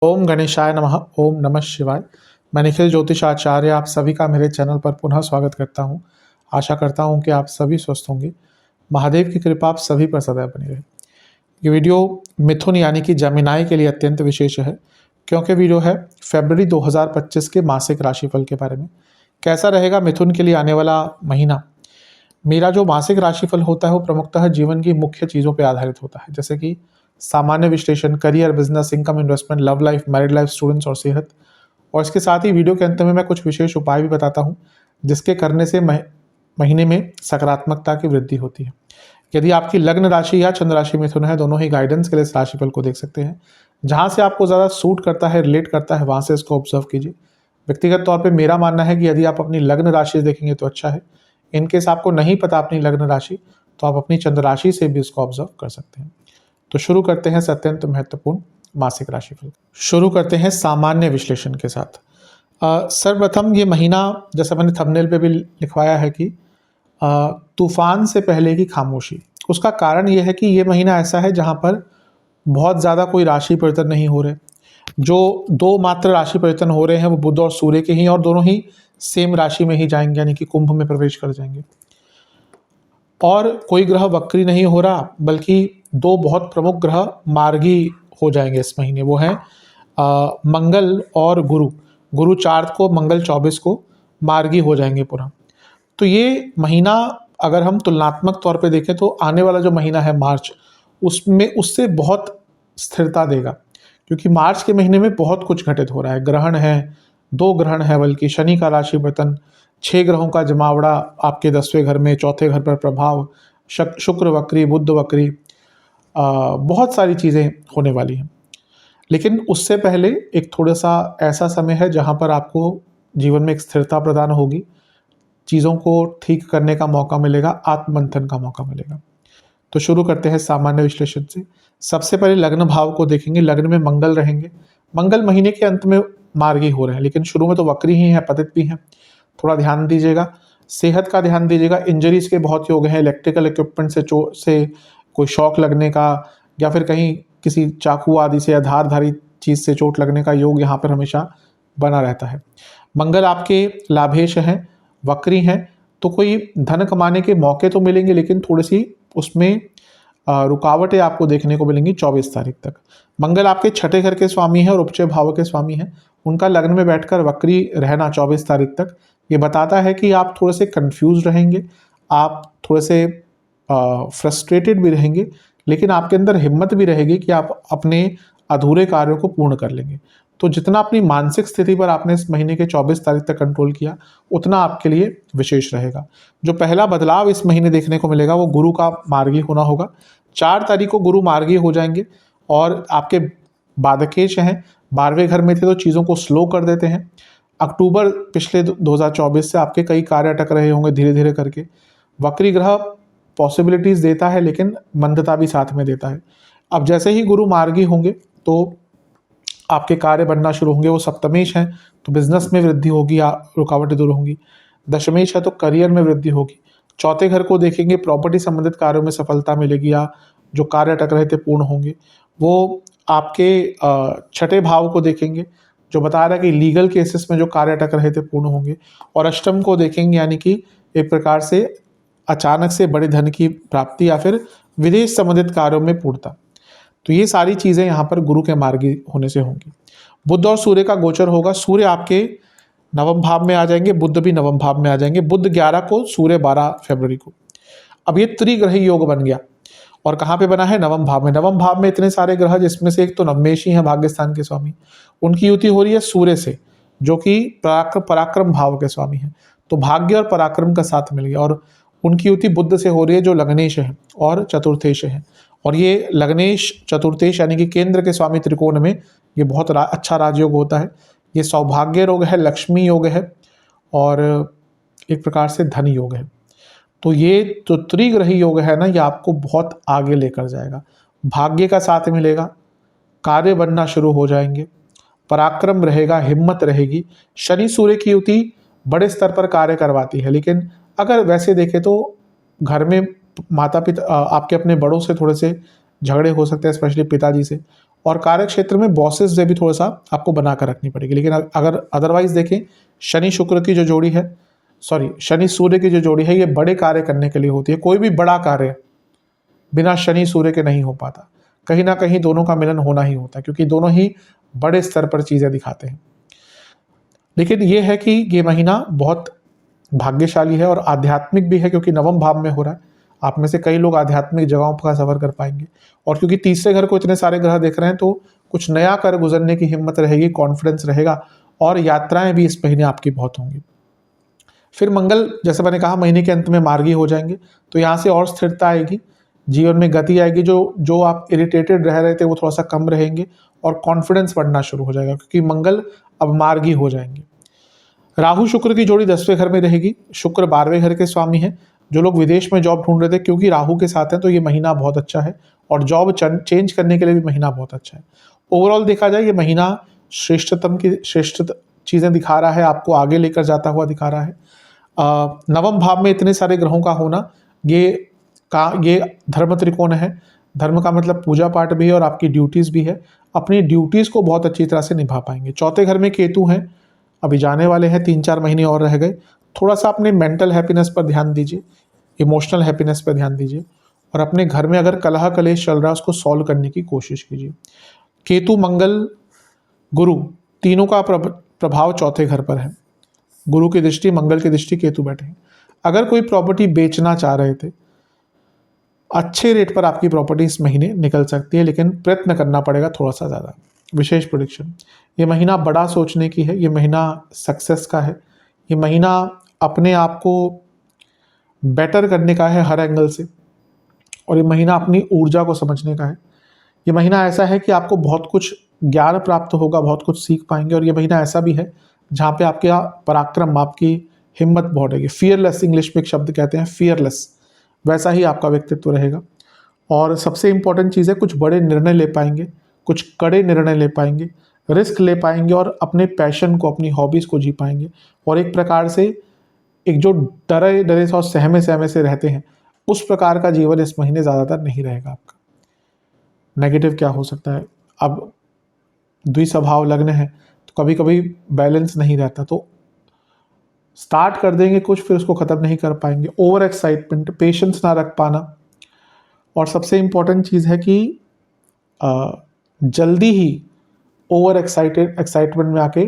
ओम गणेशाय नमः। ओम नमः शिवाय। मैं निखिल ज्योतिष आचार्य आप सभी का मेरे चैनल पर पुनः स्वागत करता हूं। आशा करता हूं कि आप सभी स्वस्थ होंगे। महादेव की कृपा आप सभी पर सदैव बनी रहे। ये वीडियो मिथुन यानी कि जमिनाई के लिए अत्यंत विशेष है, क्योंकि वीडियो है फरवरी 2025 के मासिक राशिफल के बारे में। कैसा रहेगा मिथुन के लिए आने वाला महीना। मेरा जो मासिक राशिफल होता है वो प्रमुखतः जीवन की मुख्य चीज़ों पर आधारित होता है, जैसे कि सामान्य विश्लेषण, career, business, income, investment, love life, married life, students और सेहत। और इसके साथ ही वीडियो के अंत में मैं कुछ विशेष उपाय भी बताता हूं, जिसके करने से महीने में सकारात्मकता की वृद्धि होती है। यदि आपकी लग्न राशि या चंद्र राशि मिथुन है, दोनों ही गाइडेंस के लिए इस राशिफल को देख सकते हैं। जहां से आपको ज़्यादा सूट करता है, रिलेट करता है, वहां से इसको ऑब्जर्व कीजिए। व्यक्तिगत तौर पे मेरा मानना है कि यदि आप अपनी लग्न राशि देखेंगे तो अच्छा है। इनकेस आपको नहीं पता अपनी लग्न राशि, तो आप अपनी चंद्र राशि से भी इसको ऑब्जर्व कर सकते हैं। तो शुरू करते हैं अत्यंत महत्वपूर्ण मासिक राशिफल। शुरू करते हैं सामान्य विश्लेषण के साथ। सर्वप्रथम ये महीना, जैसा मैंने थंबनेल पे भी लिखवाया है कि तूफान से पहले की खामोशी। उसका कारण ये है कि ये महीना ऐसा है जहाँ पर बहुत ज़्यादा कोई राशि परिवर्तन नहीं हो रहे। जो दो मात्र राशि परिवर्तन हो रहे हैं वो बुध और सूर्य के ही, और दोनों ही सेम राशि में ही जाएंगे, यानी कि कुंभ में प्रवेश कर जाएंगे। और कोई ग्रह वक्री नहीं हो रहा, बल्कि दो बहुत प्रमुख ग्रह मार्गी हो जाएंगे इस महीने। वो हैं मंगल और गुरु। गुरु 4 को, मंगल 24 को मार्गी हो जाएंगे पूरा। तो ये महीना अगर हम तुलनात्मक तौर पे देखें तो आने वाला जो महीना है मार्च, उसमें उससे बहुत स्थिरता देगा, क्योंकि मार्च के महीने में बहुत कुछ घटित हो रहा है। ग्रहण है, 2 ग्रहण है, बल्कि शनि का राशि परिवर्तन, 6 ग्रहों का जमावड़ा आपके 10वें घर में, चौथे घर पर प्रभाव, शुक्र वक्री, बुध वक्री, बहुत सारी चीज़ें होने वाली हैं। लेकिन उससे पहले एक थोड़ा सा ऐसा समय है जहाँ पर आपको जीवन में एक स्थिरता प्रदान होगी, चीज़ों को ठीक करने का मौका मिलेगा, आत्ममंथन का मौका मिलेगा। तो शुरू करते हैं सामान्य विश्लेषण से। सबसे पहले लग्न भाव को देखेंगे। लग्न में मंगल रहेंगे। मंगल महीने के अंत में मार्गी हो रहे हैं, लेकिन शुरू में तो वक्री ही है, पतित भी हैं। थोड़ा ध्यान दीजिएगा, सेहत का ध्यान दीजिएगा। इंजरीज के बहुत योग हैं, इलेक्ट्रिकल इक्विपमेंट से कोई शॉक लगने का, या फिर कहीं किसी चाकू आदि से या धारधारी चीज़ से चोट लगने का योग यहाँ पर हमेशा बना रहता है। मंगल आपके लाभेश हैं, वक्री हैं, तो कोई धन कमाने के मौके तो मिलेंगे, लेकिन थोड़ी सी उसमें रुकावटें आपको देखने को मिलेंगी 24 तारीख तक। मंगल आपके 6ठे घर के स्वामी हैं और उपचय भाव के स्वामी हैं। उनका लग्न में बैठकर वक्री रहना 24 तारीख तक, ये बताता है कि आप थोड़े से कंफ्यूज रहेंगे, आप थोड़े से फ्रस्ट्रेटेड भी रहेंगे, लेकिन आपके अंदर हिम्मत भी रहेगी कि आप अपने अधूरे कार्यों को पूर्ण कर लेंगे। तो जितना अपनी मानसिक स्थिति पर आपने इस महीने के 24 तारीख तक कंट्रोल किया, उतना आपके लिए विशेष रहेगा। जो पहला बदलाव इस महीने देखने को मिलेगा वो गुरु का मार्गी होना होगा। 4 तारीख को गुरु मार्गी हो जाएंगे, और आपके बाधकेश हैं, 12वें घर में थे तो चीज़ों को स्लो कर देते हैं। अक्टूबर पिछले 2024 से आपके कई कार्य अटक रहे होंगे धीरे धीरे करके। वक्री ग्रह पॉसिबिलिटीज़ देता है, लेकिन मंदता भी साथ में देता है। अब जैसे ही गुरु मार्गी होंगे तो आपके कार्य बनना शुरू होंगे। वो सप्तमेश हैं तो बिजनेस में वृद्धि होगी या रुकावटें दूर होंगी। दशमेश है तो करियर में वृद्धि होगी। चौथे घर को देखेंगे, प्रॉपर्टी संबंधित कार्यों में सफलता मिलेगी, या जो कार्य अटक रहे थे पूर्ण होंगे। वो आपके 6ठे भाव को देखेंगे, जो बता रहा है कि लीगल केसेस में जो कार्य अटक रहे थे पूर्ण होंगे। और अष्टम को देखेंगे, यानी कि एक प्रकार से अचानक से बड़े धन की प्राप्ति या फिर विदेश संबंधित कार्यों में पूर्णता। तो ये सारी चीज़ें यहाँ पर गुरु के मार्गी होने से होंगी। बुध और सूर्य का गोचर होगा। सूर्य आपके नवम भाव में आ जाएंगे, बुध भी नवम भाव में आ जाएंगे। बुध 11 को, सूर्य 12 फरवरी को। अब ये त्रिग्रही योग बन गया, और कहाँ पे बना है? नवम भाव में। नवम भाव में इतने सारे ग्रह, जिसमें से एक तो नवमेश ही है, भाग्यस्थान के स्वामी। उनकी युति हो रही है सूर्य से, जो कि पराक्रम भाव के स्वामी है। तो भाग्य और पराक्रम का साथ मिल गया। और उनकी युति बुध से हो रही है, जो लग्नेश है और चतुर्थेश है। और ये लग्नेश चतुर्थेश यानी कि केंद्र के स्वामी त्रिकोण में ये बहुत अच्छा राजयोग होता है। ये सौभाग्य योग है, लक्ष्मी योग है, और एक प्रकार से धन योग है। तो ये जो त्रिग्रही योग है ना, ये आपको बहुत आगे लेकर जाएगा। भाग्य का साथ मिलेगा, कार्य बनना शुरू हो जाएंगे, पराक्रम रहेगा, हिम्मत रहेगी। शनि सूर्य की युति बड़े स्तर पर कार्य करवाती है, लेकिन अगर वैसे देखें तो घर में माता पिता, आपके अपने बड़ों से थोड़े से झगड़े हो सकते हैं, स्पेशली पिताजी से। और कार्य क्षेत्र में बॉसेस से भी थोड़ा सा आपको बना कर रखनी पड़ेगी। लेकिन अगर अदरवाइज देखें, शनि शुक्र की जो जोड़ी है, शनि सूर्य की जो जोड़ी है, ये बड़े कार्य करने के लिए होती है। कोई भी बड़ा कार्य बिना शनि सूर्य के नहीं हो पाता। कहीं ना कहीं दोनों का मिलन होना ही होता है, क्योंकि दोनों ही बड़े स्तर पर चीजें दिखाते हैं। लेकिन ये है कि ये महीना बहुत भाग्यशाली है और आध्यात्मिक भी है, क्योंकि नवम भाव में हो रहा है। आप में से कई लोग आध्यात्मिक जगहों का सफर कर पाएंगे, और क्योंकि तीसरे घर को इतने सारे ग्रह देख रहे हैं तो कुछ नया कर गुजरने की हिम्मत रहेगी, कॉन्फिडेंस रहेगा, और यात्राएं भी इस महीने आपकी बहुत होंगी। फिर मंगल, जैसे मैंने कहा, महीने के अंत में मार्गी हो जाएंगे, तो यहाँ से और स्थिरता आएगी, जीवन में गति आएगी। जो आप इरिटेटेड रह रहे थे वो थोड़ा सा कम रहेंगे, और कॉन्फिडेंस बढ़ना शुरू हो जाएगा, क्योंकि मंगल अब मार्गी हो जाएंगे। राहु शुक्र की जोड़ी 10वें घर में रहेगी। शुक्र 12वें घर के स्वामी हैं। जो लोग विदेश में जॉब ढूंढ रहे थे, क्योंकि राहु के साथ हैं, तो ये महीना बहुत अच्छा है, और जॉब चेंज करने के लिए भी महीना बहुत अच्छा है। ओवरऑल देखा जाए, ये महीना श्रेष्ठ चीज़ें दिखा रहा है, आपको आगे लेकर जाता हुआ दिखा रहा है। नवम भाव में इतने सारे ग्रहों का होना, ये धर्म त्रिकोण है। धर्म का मतलब पूजा पाठ भी है और आपकी ड्यूटीज़ भी है। अपनी ड्यूटीज़ को बहुत अच्छी तरह से निभा पाएंगे। चौथे घर में केतु हैं, अभी जाने वाले हैं, 3-4 महीने और रह गए। थोड़ा सा अपने मेंटल हैप्पीनेस पर ध्यान दीजिए, इमोशनल हैप्पीनेस पर ध्यान दीजिए, और अपने घर में अगर कलह कलेश चल रहा है उसको सॉल्व करने की कोशिश कीजिए। केतु, मंगल, गुरु तीनों का प्रभाव चौथे घर पर है। गुरु की दृष्टि, मंगल की दृष्टि, केतु बैठे हैं। अगर कोई प्रॉपर्टी बेचना चाह रहे थे, अच्छे रेट पर आपकी प्रॉपर्टी इस महीने निकल सकती है, लेकिन प्रयत्न करना पड़ेगा थोड़ा सा ज़्यादा। विशेष प्रेडिक्शन, ये महीना बड़ा सोचने की है, ये महीना सक्सेस का है, ये महीना अपने आप को बेटर करने का है हर एंगल से, और ये महीना अपनी ऊर्जा को समझने का है। ये महीना ऐसा है कि आपको बहुत कुछ ज्ञान प्राप्त होगा, बहुत कुछ सीख पाएंगे, और ये महीना ऐसा भी है जहाँ पे आपके पराक्रम, आपकी हिम्मत बढ़ेगी। फियरलेस, इंग्लिश में एक शब्द कहते हैं फियरलेस, वैसा ही आपका व्यक्तित्व रहेगा। और सबसे इंपॉर्टेंट चीज़ है, कुछ बड़े निर्णय ले पाएंगे, कुछ कड़े निर्णय ले पाएंगे, रिस्क ले पाएंगे, और अपने पैशन को, अपनी हॉबीज़ को जी पाएंगे। और एक प्रकार से एक जो डरे डरे से और सहमे सहमे से रहते हैं, उस प्रकार का जीवन इस महीने ज़्यादातर नहीं रहेगा आपका। नेगेटिव क्या हो सकता है, अब द्विस्वभाव लग्न है तो कभी कभी बैलेंस नहीं रहता, तो स्टार्ट कर देंगे कुछ, फिर उसको ख़त्म नहीं कर पाएंगे। ओवर एक्साइटमेंट, पेशेंस ना रख पाना, और सबसे इम्पॉर्टेंट चीज़ है कि जल्दी ही ओवर एक्साइटमेंट में आके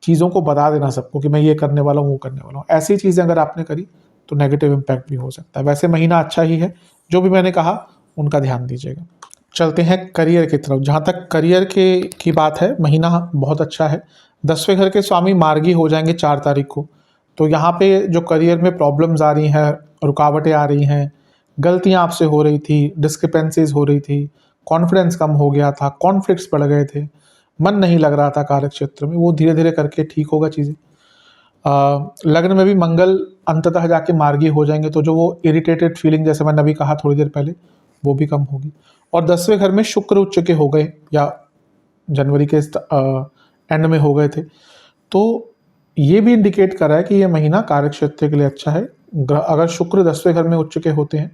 चीज़ों को बता देना सबको कि मैं ये करने वाला हूँ, वो करने वाला हूँ। ऐसी चीज़ें अगर आपने करी तो नेगेटिव इम्पैक्ट भी हो सकता है। वैसे महीना अच्छा ही है, जो भी मैंने कहा उनका ध्यान दीजिएगा। चलते हैं करियर की तरफ। जहाँ तक करियर की बात है, महीना बहुत अच्छा है। 10वें घर के स्वामी मार्गी हो जाएंगे 4 तारीख को, तो यहाँ पे जो करियर में प्रॉब्लम्स आ रही हैं, रुकावटें आ रही हैं, गलतियाँ आपसे हो रही थी, डिस्क्रिपेंसीज हो रही थी, कॉन्फिडेंस कम हो गया था, कॉन्फ्लिक्ट्स बढ़ गए थे, मन नहीं लग रहा था कार्य क्षेत्र में, वो धीरे धीरे करके ठीक होगा चीज़ें। लग्न में भी मंगल अंततः जाके मार्गी हो जाएंगे, तो जो वो इरिटेटेड फीलिंग, जैसे मैंने अभी कहा थोड़ी देर पहले, वो भी कम होगी। और 10वें घर में शुक्र उच्च के हो गए, या जनवरी के एंड में हो गए थे, तो ये भी इंडिकेट कर रहा है कि ये महीना कार्य क्षेत्र के लिए अच्छा है। अगर शुक्र 10वें घर में उच्च के होते हैं,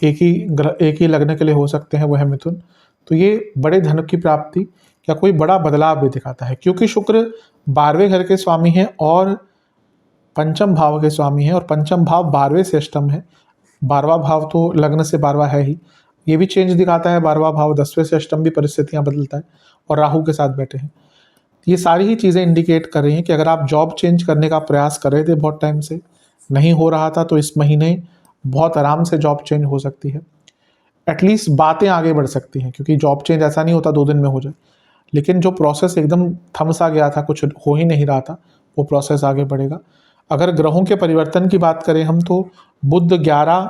एक ही लग्न के लिए हो सकते हैं, वह है मिथुन, तो ये बड़े धन की प्राप्ति या कोई बड़ा बदलाव भी दिखाता है, क्योंकि शुक्र 12वें घर के स्वामी हैं और पंचम भाव के स्वामी हैं, और पंचम भाव 12वें से अष्टम है। 12वां भाव तो लग्न से 12वां है ही, ये भी चेंज दिखाता है। 12वां भाव 10वें से अष्टम भी परिस्थितियां बदलता है, और राहु के साथ बैठे हैं। ये सारी ही चीज़ें इंडिकेट कर रही हैं कि अगर आप जॉब चेंज करने का प्रयास कर रहे थे, बहुत टाइम से नहीं हो रहा था, तो इस महीने बहुत आराम से जॉब चेंज हो सकती है। एटलीस्ट बातें आगे बढ़ सकती हैं, क्योंकि जॉब चेंज ऐसा नहीं होता 2 दिन में हो जाए, लेकिन जो प्रोसेस एकदम थम सा गया था, कुछ हो ही नहीं रहा था, वो प्रोसेस आगे बढ़ेगा। अगर ग्रहों के परिवर्तन की बात करें हम, तो बुध 11,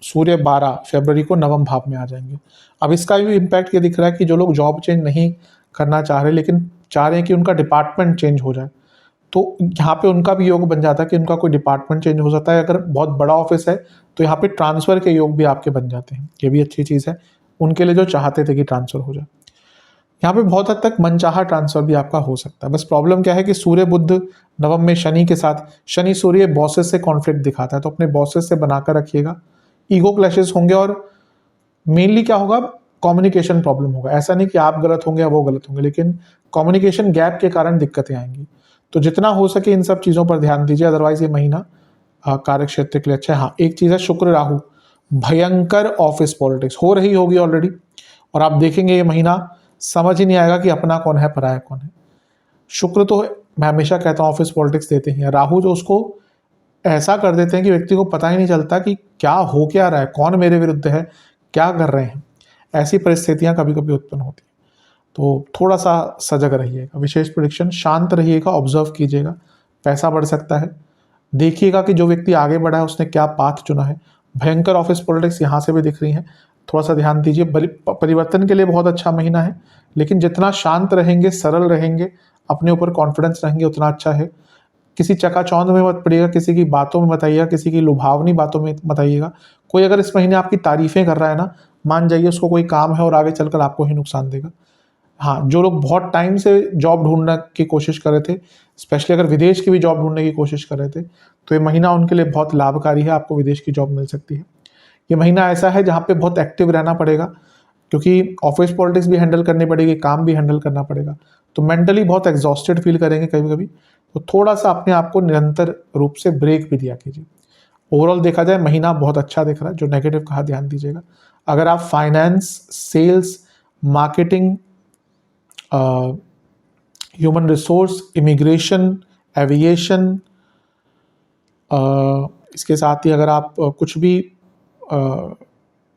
सूर्य 12 फरवरी को नवम भाव में आ जाएंगे। अब इसका भी इम्पैक्ट ये दिख रहा है कि जो लोग जॉब चेंज नहीं करना चाह रहे, लेकिन चाह रहे हैं कि उनका डिपार्टमेंट चेंज हो जाए, तो यहाँ पे उनका भी योग बन जाता है कि उनका कोई डिपार्टमेंट चेंज हो सकता है। अगर बहुत बड़ा ऑफिस है तो यहाँ पे ट्रांसफ़र के योग भी आपके बन जाते हैं, ये भी अच्छी चीज़ है उनके लिए जो चाहते थे कि ट्रांसफ़र हो जाए। यहाँ पे बहुत हद तक मनचाहा ट्रांसफ़र भी आपका हो सकता है। बस प्रॉब्लम क्या है कि सूर्य बुध नवम में शनि के साथ, शनि सूर्य बॉसेस से कॉन्फ्लिक्ट दिखाता है, तो अपने बॉसेस से बनाकर रखिएगा। ईगो क्लैशेस होंगे, और मेनली क्या होगा, कम्युनिकेशन प्रॉब्लम होगा। ऐसा नहीं कि आप गलत होंगे या वो गलत होंगे, लेकिन कम्युनिकेशन गैप के कारण दिक्कतें आएंगी। तो जितना हो सके इन सब चीज़ों पर ध्यान दीजिए, अदरवाइज ये महीना कार्य क्षेत्र के लिए अच्छा है। हाँ, एक चीज़ है, शुक्र राहु भयंकर ऑफिस पॉलिटिक्स हो रही होगी ऑलरेडी, और आप देखेंगे ये महीना समझ ही नहीं आएगा कि अपना कौन है पराया कौन है। शुक्र तो मैं हमेशा कहता हूँ ऑफिस पॉलिटिक्स देते हैं, राहु जो उसको ऐसा कर देते हैं कि व्यक्ति को पता ही नहीं चलता कि क्या हो क्या रहा है, कौन मेरे विरुद्ध है, क्या कर रहे हैं। ऐसी परिस्थितियां कभी कभी उत्पन्न होती हैं। तो थोड़ा सा सजग रहिएगा। विशेष प्रेडिक्शन, शांत रहिएगा, ऑब्जर्व कीजिएगा, पैसा बढ़ सकता है। देखिएगा कि जो व्यक्ति आगे बढ़ा है उसने क्या पाथ चुना है। भयंकर ऑफिस पॉलिटिक्स यहाँ से भी दिख रही हैं, थोड़ा सा ध्यान दीजिए। परिवर्तन के लिए बहुत अच्छा महीना है, लेकिन जितना शांत रहेंगे, सरल रहेंगे, अपने ऊपर कॉन्फिडेंस रहेंगे, उतना अच्छा है। किसी चकाचौंध में मत पड़िएगा, किसी की बातों में मत आइएगा, किसी की लुभावनी बातों में मत आइएगा। कोई अगर इस महीने आपकी तारीफें कर रहा है ना, मान जाइए उसको कोई काम है और आगे चलकर आपको ही नुकसान देगा। हाँ, जो लोग बहुत टाइम से जॉब ढूंढने की कोशिश कर रहे थे, स्पेशली अगर विदेश की भी जॉब ढूंढने की कोशिश कर रहे थे, तो ये महीना उनके लिए बहुत लाभकारी है, आपको विदेश की जॉब मिल सकती है। ये महीना ऐसा है जहाँ पे बहुत एक्टिव रहना पड़ेगा, क्योंकि ऑफिस पॉलिटिक्स भी हैंडल करनी पड़ेगी, काम भी हैंडल करना पड़ेगा, तो मेंटली बहुत एग्जॉस्टेड फील करेंगे कभी कभी। तो थोड़ा सा अपने आप को निरंतर रूप से ब्रेक भी दिया कीजिए। ओवरऑल देखा जाए महीना बहुत अच्छा दिख रहा है। जो नेगेटिव कहा ध्यान दीजिएगा। अगर आप finance, sales, marketing, human resource, immigration, aviation, इसके साथ ही अगर आप कुछ भी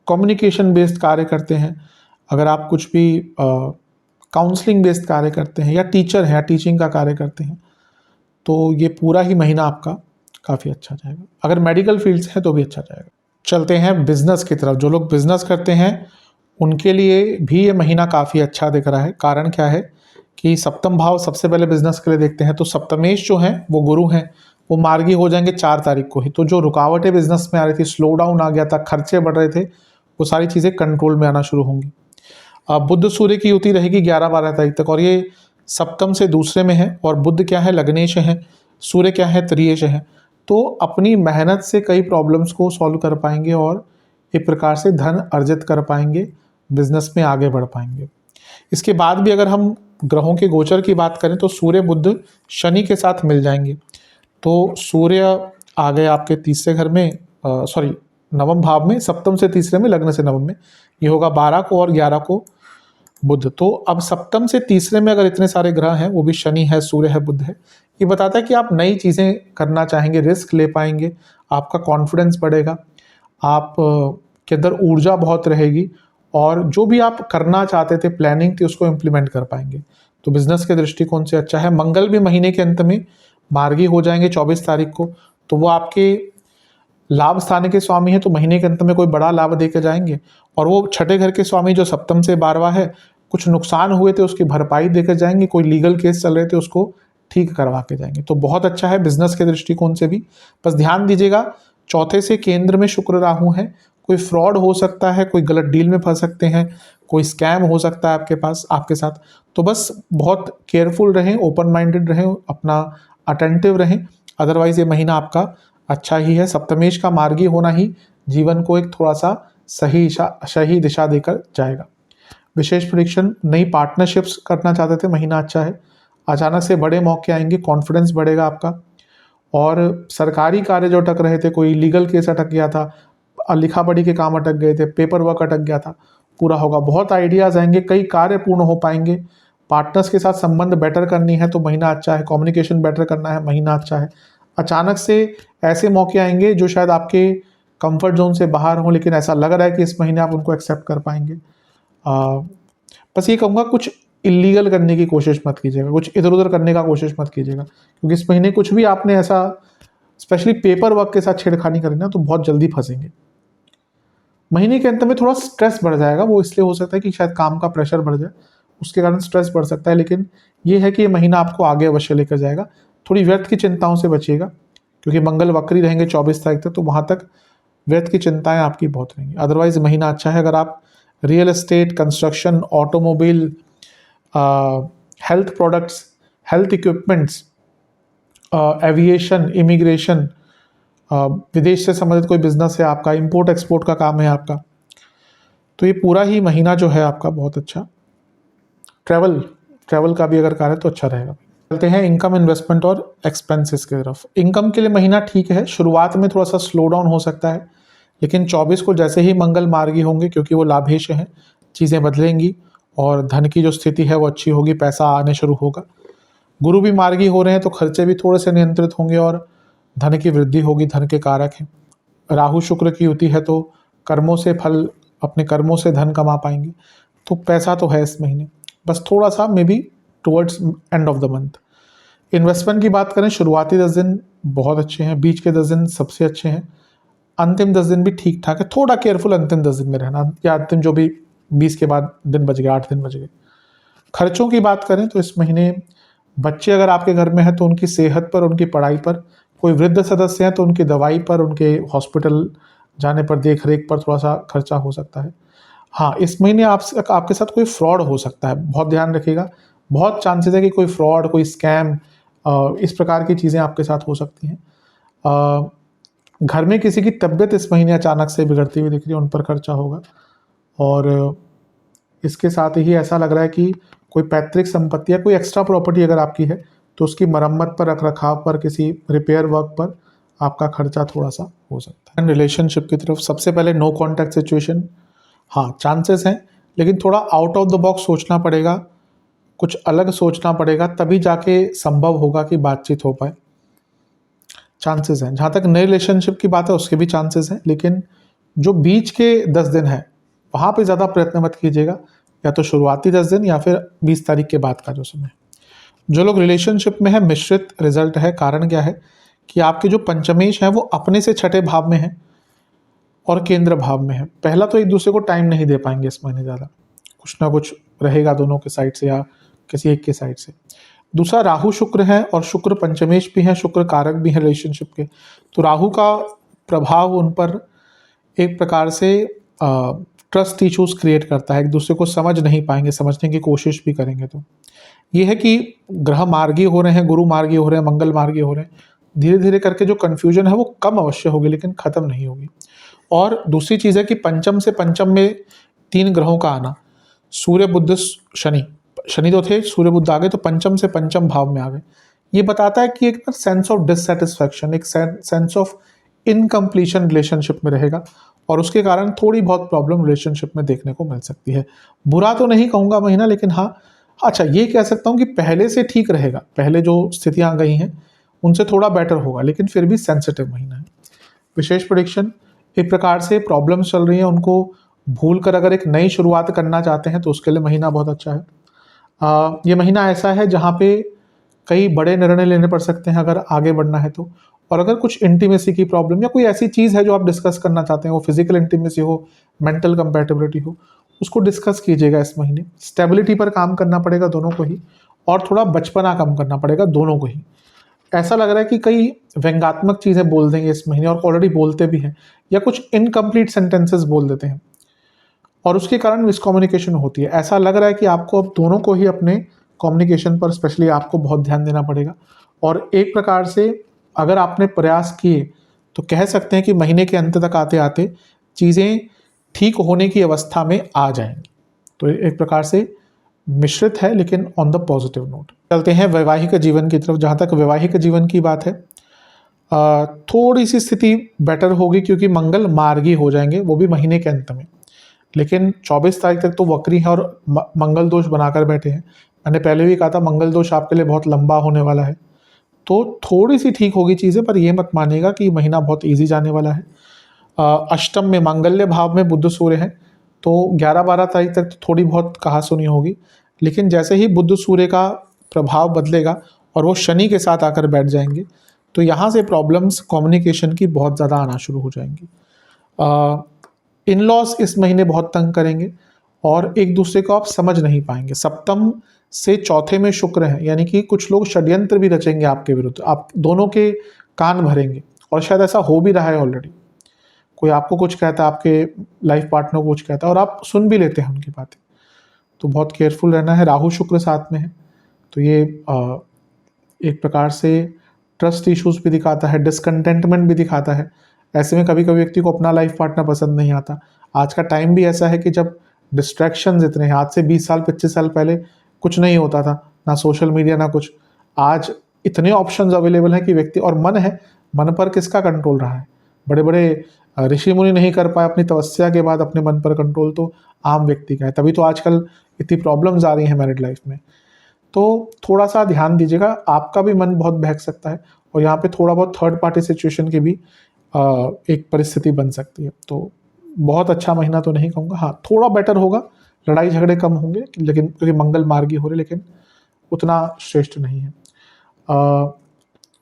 कम्युनिकेशन बेस्ड कार्य करते हैं, अगर आप कुछ भी काउंसलिंग बेस्ड कार्य करते हैं, या टीचर हैं या टीचिंग का कार्य करते हैं, तो ये पूरा ही महीना आपका काफ़ी अच्छा जाएगा। अगर मेडिकल फील्ड्स हैं तो भी अच्छा जाएगा। चलते हैं बिजनेस की तरफ। जो लोग बिजनेस करते हैं उनके लिए भी ये महीना काफ़ी अच्छा दिख रहा है। कारण क्या है कि सप्तम भाव सबसे पहले बिजनेस के लिए देखते हैं, तो सप्तमेश जो हैं वो गुरु हैं, वो मार्गी हो जाएंगे 4 तारीख को ही। तो जो रुकावटें बिजनेस में आ रही थी, स्लो डाउन आ गया था, खर्चे बढ़ रहे थे, वो सारी चीज़ें कंट्रोल में आना शुरू होंगी। बुध सूर्य की युति रहेगी 11-12 तारीख तक, और ये सप्तम से दूसरे में है, और बुध क्या है, लग्नेश है, सूर्य क्या है, त्रियेश है। तो अपनी मेहनत से कई प्रॉब्लम्स को सॉल्व कर पाएंगे और एक प्रकार से धन अर्जित कर पाएंगे, बिजनेस में आगे बढ़ पाएंगे। इसके बाद भी अगर हम ग्रहों के गोचर की बात करें तो सूर्य बुध शनि के साथ मिल जाएंगे। तो सूर्य आ गए आपके तीसरे घर में, नवम भाव में, सप्तम से तीसरे में, लग्न से नवम में। ये होगा 12 को और 11 को बुध। तो अब सप्तम से तीसरे में अगर इतने सारे ग्रह हैं, वो भी शनि है, सूर्य है, बुध है, ये बताता है कि आप नई चीज़ें करना चाहेंगे, रिस्क ले पाएंगे, आपका कॉन्फिडेंस बढ़ेगा, आप के अंदर ऊर्जा बहुत रहेगी, और जो भी आप करना चाहते थे, प्लानिंग थी, उसको इम्प्लीमेंट कर पाएंगे। तो बिजनेस के दृष्टिकोण से अच्छा है। मंगल भी महीने के अंत में मार्गी हो जाएंगे 24 तारीख को, तो वो आपके लाभ स्थान के स्वामी है, तो महीने के अंत में कोई बड़ा लाभ दे के जाएंगे। और वो छठे घर के स्वामी जो सप्तम से 12वां है, कुछ नुकसान हुए थे उसकी भरपाई देकर जाएंगे, कोई लीगल केस चल रहे थे उसको ठीक करवा के जाएंगे। तो बहुत अच्छा है बिजनेस के दृष्टिकोण से भी। बस ध्यान दीजिएगा, चौथे से केंद्र में शुक्र राहु है, कोई फ्रॉड हो सकता है, कोई गलत डील में फंस सकते हैं, कोई स्कैम हो सकता है आपके पास, आपके साथ। तो बस बहुत केयरफुल रहें, ओपन माइंडेड रहें, अपना अटेंटिव रहें। अदरवाइज ये महीना आपका अच्छा ही है। सप्तमेश का मार्गी होना ही जीवन को एक थोड़ा सा सही दिशा देकर जाएगा। विशेष प्रेडिक्शन, नई पार्टनरशिप्स करना चाहते थे, महीना अच्छा है। अचानक से बड़े मौके आएंगे, कॉन्फिडेंस बढ़ेगा आपका। और सरकारी कार्य जो अटक रहे थे, कोई लीगल केस अटक गया था, लिखा पढ़ी के काम अटक गए थे, पेपर वर्क अटक गया था, पूरा होगा। बहुत आइडियाज़ आएंगे, कई कार्य पूर्ण हो पाएंगे। पार्टनर्स के साथ संबंध बेटर करनी है तो महीना अच्छा है। कम्युनिकेशन बेटर करना है, महीना अच्छा है। अचानक से ऐसे मौके आएंगे जो शायद आपके कंफर्ट जोन से बाहर हों, लेकिन ऐसा लग रहा है कि इस महीने आप उनको एक्सेप्ट कर पाएंगे। बस ये कहूँगा, कुछ इलीगल करने की कोशिश मत कीजिएगा, कुछ इधर उधर करने का कोशिश मत कीजिएगा, क्योंकि इस महीने कुछ भी आपने ऐसा स्पेशली पेपर वर्क के साथ छेड़खानी करें ना, तो बहुत जल्दी फंसेंगे। महीने के अंत में थोड़ा स्ट्रेस बढ़ जाएगा, वो इसलिए हो सकता है कि शायद काम का प्रेशर बढ़ जाए, उसके कारण स्ट्रेस बढ़ सकता है। लेकिन ये है कि ये महीना आपको आगे अवश्य लेकर जाएगा। थोड़ी व्यर्थ की चिंताओं से बचिएगा, क्योंकि मंगल वक्री रहेंगे 24 तारीख तक, तो वहाँ तक व्यर्थ की चिंताएं आपकी बहुत रहेंगी। अदरवाइज महीना अच्छा है। अगर आप real estate, construction, automobile, health products, health equipments, aviation, immigration, विदेश से संबंधित कोई बिजनेस है आपका, इंपोर्ट एक्सपोर्ट का काम है आपका, तो ये पूरा ही महीना जो है आपका बहुत अच्छा, ट्रैवल का भी अगर कार्य तो अच्छा रहेगा। चलते हैं इनकम, इन्वेस्टमेंट और एक्सपेंसेस की तरफ। इनकम के लिए महीना ठीक है, शुरुआत में थोड़ा सा स्लो डाउन हो सकता है, लेकिन 24 को जैसे ही मंगल मार्गी होंगे, क्योंकि वो लाभेश हैं, चीज़ें बदलेंगी और धन की जो स्थिति है वो अच्छी होगी, पैसा आने शुरू होगा। गुरु भी मार्गी हो रहे हैं तो खर्चे भी थोड़े से नियंत्रित होंगे और धन की वृद्धि होगी, धन के कारक हैं। राहु शुक्र की युति है तो कर्मों से फल, अपने कर्मों से धन कमा पाएंगे, तो पैसा तो है इस महीने, बस थोड़ा सा may be towards end of the month. Investment की बात करें, शुरुआती 10 दिन बहुत अच्छे हैं, बीच के 10 दिन सबसे अच्छे हैं, अंतिम 10 दिन भी ठीक ठाक है, थोड़ा केयरफुल अंतिम 10 दिन में रहना, या अंतिम जो भी 20 के बाद दिन बच गए, 8 दिन बच गए। खर्चों की बात करें तो इस महीने बच्चे अगर आपके घर में हैं तो उनकी सेहत पर, उनकी पढ़ाई पर, कोई वृद्ध सदस्य हैं तो उनकी दवाई पर, उनके हॉस्पिटल जाने पर, देख रेख पर थोड़ा सा खर्चा हो सकता है। हाँ, इस महीने आपके साथ कोई फ्रॉड हो सकता है, बहुत ध्यान रखिएगा। बहुत चांसेस है कि कोई फ्रॉड, कोई स्कैम, इस प्रकार की चीज़ें आपके साथ हो सकती हैं। घर में किसी की तबीयत इस महीने अचानक से बिगड़ती हुई दिख रही है, उन पर खर्चा होगा। और इसके साथ ही ऐसा लग रहा है कि कोई पैतृक संपत्ति या कोई एक्स्ट्रा प्रॉपर्टी अगर आपकी है तो उसकी मरम्मत पर, रखरखाव पर, किसी रिपेयर वर्क पर आपका खर्चा थोड़ा सा हो सकता है। रिलेशनशिप की तरफ सबसे पहले नो कॉन्टैक्ट सिचुएशन, हाँ चांसेस हैं, लेकिन थोड़ा आउट ऑफ द बॉक्स सोचना पड़ेगा, कुछ अलग सोचना पड़ेगा, तभी जाके संभव होगा कि बातचीत हो पाए। चांसेस हैं। जहाँ तक नए रिलेशनशिप की बात है उसके भी चांसेस हैं, लेकिन जो बीच के 10 दिन है वहाँ पे ज़्यादा प्रयत्न मत कीजिएगा, या तो शुरुआती 10 दिन या फिर 20 तारीख के बाद का जो समय। जो लोग रिलेशनशिप में है, मिश्रित रिजल्ट है। कारण क्या है कि आपके जो पंचमेश है वो अपने से छठे भाव में है और केंद्र भाव में है। पहला तो एक दूसरे को टाइम नहीं दे पाएंगे इस महीने ज़्यादा, कुछ ना कुछ रहेगा दोनों के साइड से या किसी एक के साइड से। दूसरा, राहु शुक्र है और शुक्र पंचमेश भी है, शुक्र कारक भी है रिलेशनशिप के, तो राहु का प्रभाव उन पर एक प्रकार से ट्रस्ट इश्यूज क्रिएट करता है, एक दूसरे को समझ नहीं पाएंगे, समझने की कोशिश भी करेंगे। तो ये है कि ग्रह मार्गी हो रहे हैं, गुरु मार्गी हो रहे हैं, मंगल मार्गी हो रहे हैं, धीरे धीरे करके जो कन्फ्यूजन है वो कम अवश्य होगी, लेकिन खत्म नहीं होगी। और दूसरी चीज़ है कि पंचम से पंचम में 3 ग्रहों का आना, सूर्य बुध शनि, शनि तो थे, सूर्य बुध आ गए तो पंचम से पंचम भाव में आ गए। ये बताता है कि एक सेंस ऑफ डिससेटिस्फैक्शन, एक सेंस ऑफ इनकम्प्लीशन रिलेशनशिप में रहेगा और उसके कारण थोड़ी बहुत प्रॉब्लम रिलेशनशिप में देखने को मिल सकती है। बुरा तो नहीं कहूँगा महीना, लेकिन हाँ अच्छा ये कह सकता हूँ कि पहले से ठीक रहेगा, पहले जो स्थितियाँ गई हैं उनसे थोड़ा बेटर होगा, लेकिन फिर भी सेंसिटिव महीना है। विशेष प्रेडिक्शन, एक प्रकार से प्रॉब्लम्स चल रही हैं उनको भूल कर अगर एक नई शुरुआत करना चाहते हैं तो उसके लिए महीना बहुत अच्छा है। ये महीना ऐसा है जहाँ पे कई बड़े निर्णय लेने पड़ सकते हैं अगर आगे बढ़ना है तो, और अगर कुछ इंटीमेसी की प्रॉब्लम या कोई ऐसी चीज़ है जो आप डिस्कस करना चाहते हैं, वो फिजिकल इंटीमेसी हो, मेंटल कंपैटिबिलिटी हो, उसको डिस्कस कीजिएगा इस महीने। स्टेबिलिटी पर काम करना पड़ेगा दोनों को ही, और थोड़ा बचपना कम करना पड़ेगा दोनों को ही। ऐसा लग रहा है कि कई व्यंग्यात्मक चीज़ें बोल देंगे इस महीने, और ऑलरेडी बोलते भी हैं, या कुछ इनकम्प्लीट सेंटेंसेस बोल देते हैं और उसके कारण मिसकम्युनिकेशन होती है। ऐसा लग रहा है कि आपको अब दोनों को ही अपने कम्युनिकेशन पर, स्पेशली आपको बहुत ध्यान देना पड़ेगा। और एक प्रकार से अगर आपने प्रयास किए तो कह सकते हैं कि महीने के अंत तक आते आते चीज़ें ठीक होने की अवस्था में आ जाएंगी। तो एक प्रकार से मिश्रित है, लेकिन ऑन द पॉजिटिव नोट। चलते हैं वैवाहिक जीवन की तरफ। जहाँ तक वैवाहिक जीवन की बात है, थोड़ी सी स्थिति बेटर होगी क्योंकि मंगल मार्गी हो जाएंगे, वो भी महीने के अंत में, लेकिन 24 तारीख तक तो वक्री है और मंगल दोष बनाकर बैठे हैं। मैंने पहले भी कहा था मंगल दोष आपके लिए बहुत लंबा होने वाला है, तो थोड़ी सी ठीक होगी चीज़ें, पर ये मत मानिएगा कि महीना बहुत इजी जाने वाला है। अष्टम में मांगल्य भाव में बुध सूर्य हैं, तो 11-12 तारीख तक तो थोड़ी बहुत कहा सुनी होगी, लेकिन जैसे ही बुध सूर्य का प्रभाव बदलेगा और वो शनि के साथ आकर बैठ जाएंगे, तो यहाँ से प्रॉब्लम्स कम्युनिकेशन की बहुत ज़्यादा आना शुरू हो जाएंगी। इन लॉस इस महीने बहुत तंग करेंगे और एक दूसरे को आप समझ नहीं पाएंगे। सप्तम से चौथे में शुक्र है, यानी कि कुछ लोग षड्यंत्र भी रचेंगे आपके विरुद्ध, आप दोनों के कान भरेंगे, और शायद ऐसा हो भी रहा है ऑलरेडी। कोई आपको कुछ कहता है, आपके लाइफ पार्टनर को कुछ कहता है और आप सुन भी लेते हैं उनकी बातें, तो बहुत केयरफुल रहना है। राहु शुक्र साथ में है, तो ये एक प्रकार से ट्रस्ट इश्यूज भी दिखाता है, डिसकंटेंटमेंट भी दिखाता है, ऐसे में कभी कभी व्यक्ति को अपना लाइफ पार्टनर पसंद नहीं आता। आज का टाइम भी ऐसा है कि जब डिस्ट्रैक्शंस इतने हैं, आज से 20 साल 25 साल पहले कुछ नहीं होता था, ना सोशल मीडिया ना कुछ। आज इतने ऑप्शंस अवेलेबल हैं कि व्यक्ति, और मन है, मन पर किसका कंट्रोल रहा है? बड़े बड़े ऋषि मुनि नहीं कर पाए अपनी तपस्या के बाद अपने मन पर कंट्रोल, तो आम व्यक्ति का है। तभी तो आजकल इतनी प्रॉब्लम्स आ रही हैं मैरिड लाइफ में। तो थोड़ा सा ध्यान दीजिएगा, आपका भी मन बहुत बहक सकता है और यहाँ पे थोड़ा बहुत थर्ड पार्टी सिचुएशन की भी एक परिस्थिति बन सकती है। तो बहुत अच्छा महीना तो नहीं कहूँगा, हाँ थोड़ा बेटर होगा, लड़ाई झगड़े कम होंगे, लेकिन क्योंकि मंगल मार्गी हो रहे, लेकिन उतना श्रेष्ठ नहीं है।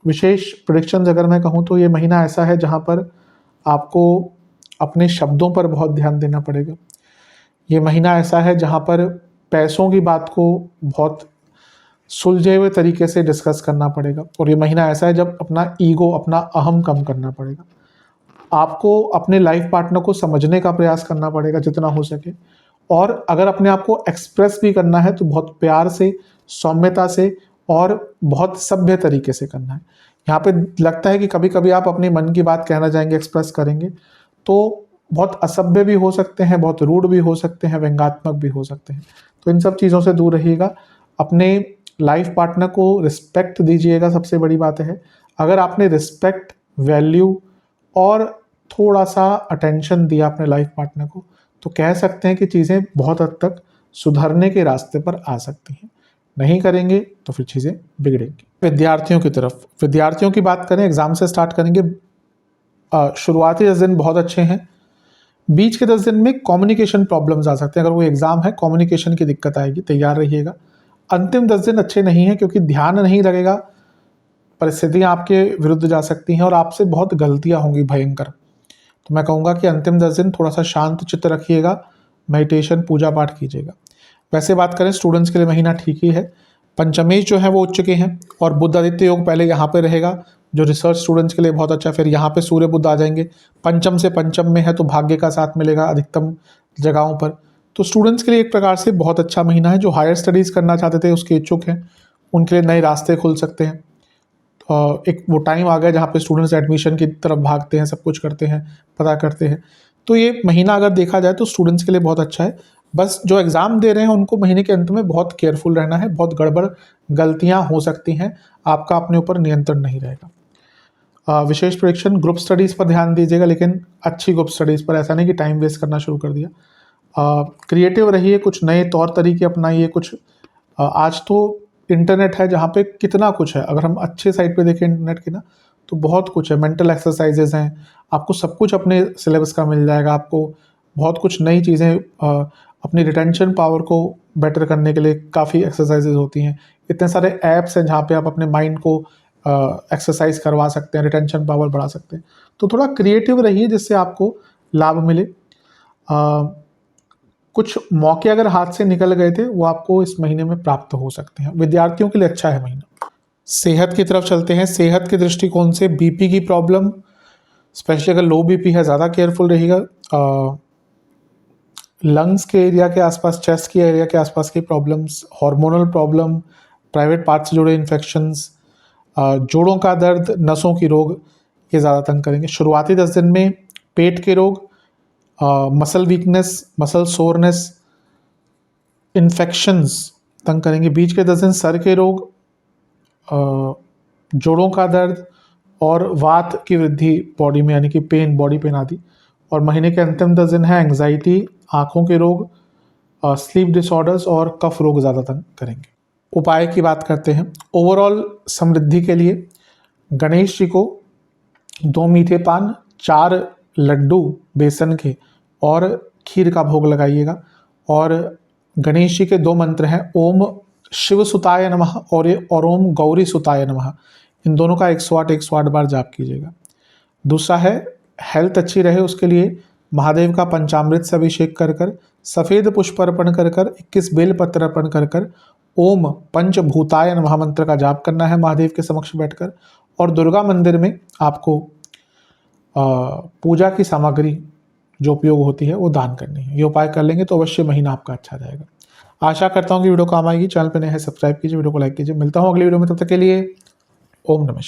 विशेष प्रेडिक्शंस अगर मैं कहूँ तो ये महीना ऐसा है जहाँ पर आपको अपने शब्दों पर बहुत ध्यान देना पड़ेगा। ये महीना ऐसा है जहाँ पर पैसों की बात को बहुत सुलझे हुए तरीके से डिस्कस करना पड़ेगा, और ये महीना ऐसा है जब अपना ईगो, अपना अहम कम करना पड़ेगा। आपको अपने लाइफ पार्टनर को समझने का प्रयास करना पड़ेगा जितना हो सके, और अगर अपने आप को एक्सप्रेस भी करना है तो बहुत प्यार से, सौम्यता से और बहुत सभ्य तरीके से करना है। यहाँ पे लगता है कि कभी कभी आप अपने मन की बात कहना चाहेंगे, एक्सप्रेस करेंगे तो बहुत असभ्य भी हो सकते हैं, बहुत रूड भी हो सकते हैं, व्यंग्यात्मक भी हो सकते हैं। तो इन सब चीज़ों से दूर रहिएगा। अपने लाइफ पार्टनर को रिस्पेक्ट दीजिएगा, सबसे बड़ी बात है। अगर आपने रिस्पेक्ट, वैल्यू और थोड़ा सा अटेंशन दिया अपने लाइफ पार्टनर को, तो कह सकते हैं कि चीज़ें बहुत हद तक सुधरने के रास्ते पर आ सकती हैं। नहीं करेंगे तो फिर चीज़ें बिगड़ेंगी। विद्यार्थियों की तरफ, विद्यार्थियों की बात करें, एग्जाम से स्टार्ट करेंगे। शुरुआती 10 दिन बहुत अच्छे हैं। बीच के 10 दिन में कम्युनिकेशन प्रॉब्लम्स आ सकते हैं। अगर वो एग्जाम है, कम्युनिकेशन की दिक्कत आएगी, तैयार रहिएगा। अंतिम 10 दिन अच्छे नहीं हैं क्योंकि ध्यान नहीं लगेगा, परिस्थितियाँ आपके विरुद्ध जा सकती हैं और आपसे बहुत गलतियाँ होंगी भयंकर। तो मैं कहूँगा कि अंतिम 10 दिन थोड़ा सा शांत चित्त रखिएगा, मेडिटेशन, पूजा पाठ कीजिएगा। वैसे बात करें स्टूडेंट्स के लिए महीना ठीक ही है। पंचमेश जो है वो उच्च के हैं और बुध आदित्य योग पहले यहाँ पे रहेगा, जो रिसर्च स्टूडेंट्स के लिए बहुत अच्छा। फिर यहाँ पे सूर्य बुध आ जाएंगे, पंचम से पंचम में है तो भाग्य का साथ मिलेगा अधिकतम जगहों पर। तो स्टूडेंट्स के लिए एक प्रकार से बहुत अच्छा महीना है। जो हायर स्टडीज़ करना चाहते थे, उसके इच्छुक हैं, उनके लिए नए रास्ते खुल सकते हैं। एक वो टाइम आ गया जहाँ पे स्टूडेंट्स एडमिशन की तरफ भागते हैं, सब कुछ करते हैं, पता करते हैं। तो ये महीना अगर देखा जाए तो स्टूडेंट्स के लिए बहुत अच्छा है। बस जो एग्ज़ाम दे रहे हैं उनको महीने के अंत में बहुत केयरफुल रहना है, बहुत गड़बड़ गलतियाँ हो सकती हैं, आपका अपने ऊपर नियंत्रण नहीं रहेगा। विशेष प्रेडिक्शन, ग्रुप स्टडीज़ पर ध्यान दीजिएगा, लेकिन अच्छी ग्रुप स्टडीज़ पर, ऐसा नहीं कि टाइम वेस्ट करना शुरू कर दिया। क्रिएटिव रहिए, कुछ नए तौर तरीके अपनाइए। कुछ आज तो इंटरनेट है जहाँ पे कितना कुछ है, अगर हम अच्छे साइड पे देखें इंटरनेट की ना, तो बहुत कुछ है। मेंटल एक्सरसाइजेज हैं, आपको सब कुछ अपने सिलेबस का मिल जाएगा। आपको बहुत कुछ नई चीज़ें, अपनी रिटेंशन पावर को बेटर करने के लिए काफ़ी एक्सरसाइजेज होती हैं। इतने सारे ऐप्स हैं जहाँ पे आप अपने माइंड को एक्सरसाइज करवा सकते हैं, रिटेंशन पावर बढ़ा सकते हैं। तो थोड़ा क्रिएटिव रहिए जिससे आपको लाभ मिले। कुछ मौके अगर हाथ से निकल गए थे वो आपको इस महीने में प्राप्त हो सकते हैं। विद्यार्थियों के लिए अच्छा है महीना। सेहत की तरफ चलते हैं। सेहत के दृष्टिकोण से बीपी की प्रॉब्लम, स्पेशली अगर लो बीपी है, ज़्यादा केयरफुल रहिएगा। लंग्स के एरिया के आसपास, चेस्ट के एरिया के आसपास की problems, hormonal problem, private part से जुड़े इन्फेक्शंस, जोड़ों का दर्द, नसों की रोग, ये ज़्यादा तंग करेंगे। शुरुआती 10 दिन में पेट के रोग, muscle weakness, muscle soreness, infections तंग करेंगे। बीच के 10 दिन सर के रोग, जोड़ों का दर्द और वात की वृद्धि बॉडी में, यानी कि पेन, बॉडी पेन आदि। और महीने के अंतिम 10 दिन है एंग्जाइटी, आँखों के रोग, स्लीप डिसऑर्डर्स और कफ रोग ज़्यादा तंग करेंगे। उपाय की बात करते हैं। ओवरऑल समृद्धि के लिए गणेश जी को 2 मीठे पान, 4 लड्डू बेसन के और खीर का भोग लगाइएगा। और गणेश जी के 2 मंत्र हैं, ओम शिव सुताय नमः और ओम गौरी सुताय नमः। इन दोनों का 108 बार जाप कीजिएगा। दूसरा है, हेल्थ अच्छी रहे उसके लिए महादेव का पंचामृत से अभिषेक कर कर, सफ़ेद पुष्प अर्पण कर कर, 21 बेल पत्र अर्पण कर कर, ओम पंचभूताय नमः मंत्र का जाप करना है महादेव के समक्ष बैठकर। और दुर्गा मंदिर में आपको पूजा की सामग्री जो उपयोग होती है वो दान करनी है। ये उपाय कर लेंगे तो अवश्य महीना आपका अच्छा जाएगा। आशा करता हूँ कि वीडियो काम आएगी। चैनल पर नए हैं, सब्सक्राइब कीजिए, वीडियो को लाइक कीजिए। मिलता हूँ अगली वीडियो में, तब तक के लिए ओम नमः।